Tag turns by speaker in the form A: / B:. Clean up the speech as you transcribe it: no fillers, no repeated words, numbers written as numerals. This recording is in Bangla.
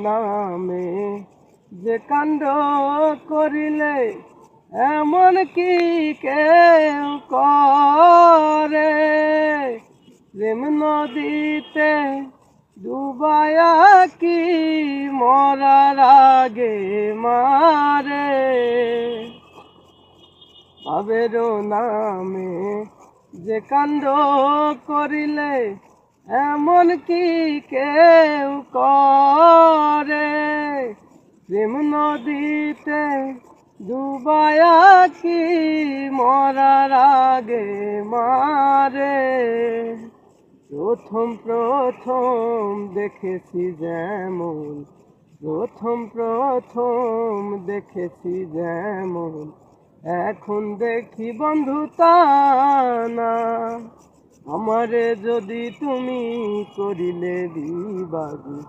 A: নামে যে কাণ্ড করিলে এমন কি কেউ করে, প্রেম নদীতে ডুবায়া কি মরার আগে মারে। ভাবের নামে যে কাণ্ড করিলে এমন কি কেউ করে, প্রেম নদীতে ডুবায়া কি মরার আগে মারে। প্রথম দেখেছি যেমন, প্রথম দেখেছি যেমন, এখন দেখি বন্ধু তা না। আমারে যদি তুমি করিলে বিবাদী,